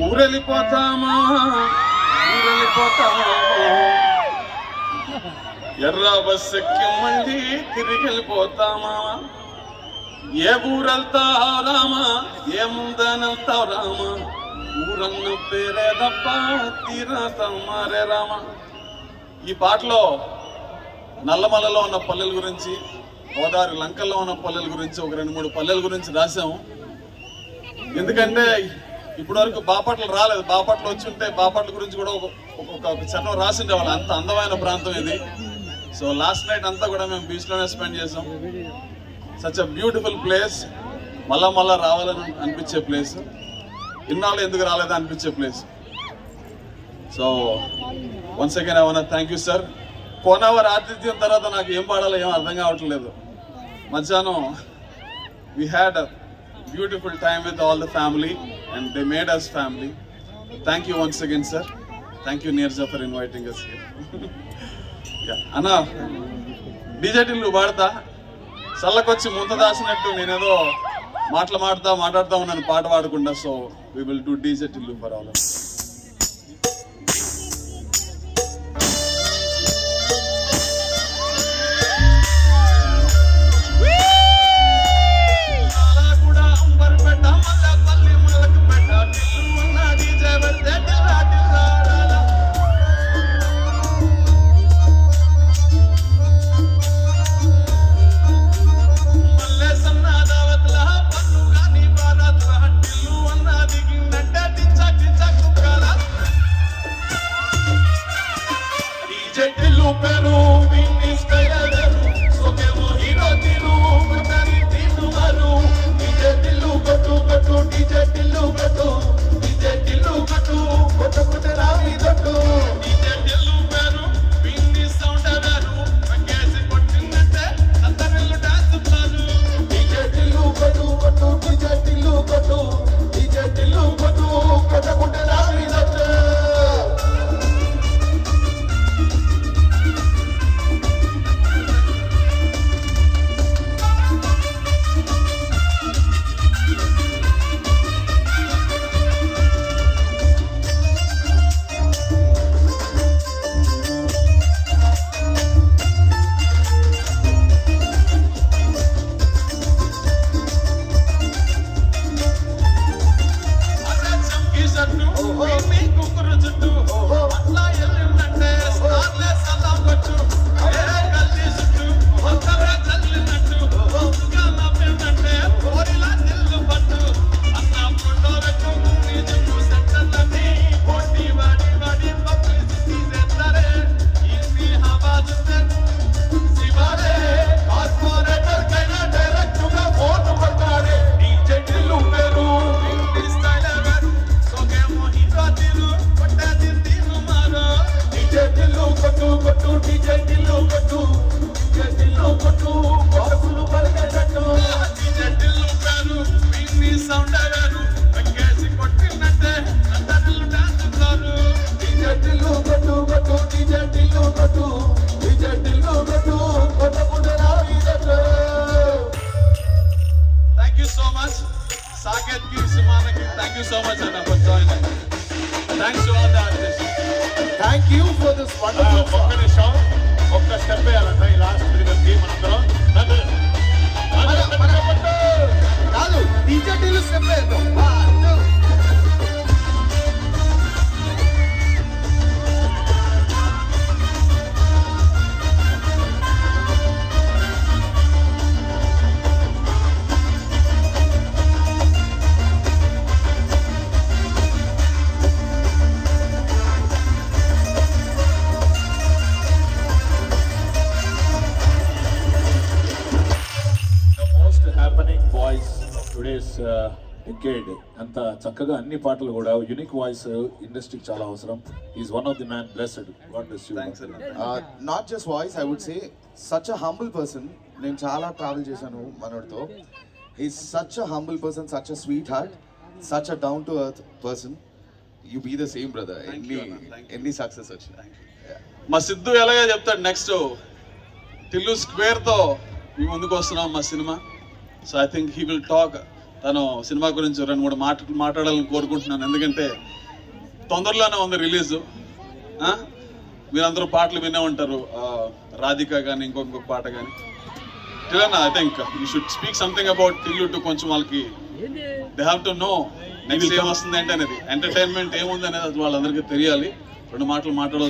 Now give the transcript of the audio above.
ఊరెళ్ళిపోతామా ఎర్ర బస్ ఎక్కి మళ్ళీ తిరిగి వెళ్ళిపోతామా ఏ ఊరెళ్తావు రామా ఏ ముందనెళ్తావు రామా ఊరన్న పేరే తప్ప తీరతామారే రామా. ఈ పాటలో నల్లమలలో ఉన్న పల్లెల గురించి, గోదావరి లంకల్లో ఉన్న పల్లెల గురించి, ఒక 2-3 పల్లెల గురించి రాసాము. ఎందుకంటే ఇప్పటి వరకు బాపట్ల రాలేదు. బాపట్ల వచ్చి ఉంటే బాపట్ల గురించి కూడా ఒక చరణం రాసిండే వాళ్ళు. అంత అందమైన ప్రాంతం ఇది. సో లాస్ట్ నైట్ అంతా కూడా మేము బీచ్ లోనే స్పెండ్ చేసాం. Such a beautiful place. మళ్ళా రావాలని అనిపించే ప్లేస్, ఇన్నాళ్ళు ఎందుకు రాలేదా అనిపించే place. So once again I want to thank you sir. కోనవర్ ఆతిథ్యం తర్వాత నాకు ఏం పాడాలో ఏం అర్థం కావట్లేదు. మధ్యాహ్నం we had a beautiful time with all the family and they made us family. Thank you once again sir. Thank you Neerja for inviting us here. Yeah, Anna DJ Tillu పాడతా. సల్లకొచ్చి ముంత దాసినట్టు నేనేదో మాట్లాడతా ఉన్నాను పాట పాడకుండా. So we will do DJ Tillu for all of us. Thank you so much Anna for joining. Thanks to all the artists. Thank you for this wonderful song. ఒక్క step వేయాలంట ఈ last కి మనందరం కాదు డీజే టిల్లు స్టెప్ వేద్దాం. Decade అంత చక్కగా అన్ని పాటలు కూడా యూనిక్ వాయిస్ ఇండస్ట్రీకి చాలా అవసరం. Is one of the man blessed. God bless you. Not just voice, I would say such a humble person. నేను చాలా ట్రావెల్ చేశాను మనోడితో. He's such a humble person, such a sweet heart, such a down to earth person. You be the same brother. ఎన్ని success వచ్చినా మా సిద్ధు ఎలాగే చెప్తాడు. Next Tillu square తో మీ ముందుకు వస్తున్నాం మా cinema. So I think he will talk తను సినిమా గురించి 2-3 మాటలు మాట్లాడాలని కోరుకుంటున్నాను. ఎందుకంటే తొందరలోనే ఉంది రిలీజు. మీరందరూ పాటలు వినే ఉంటారు, రాధిక కానీ ఇంకొక పాట కానీ. టిలనా I think you should speak something about Tillu two కొంచెం వాళ్ళకి they have to know next ఏం వస్తుంది అంటే అనేది, ఎంటర్టైన్మెంట్ ఏముంది అనేది వాళ్ళందరికీ తెలియాలి. 2 మాటలు మాట్లాడవచ్చు.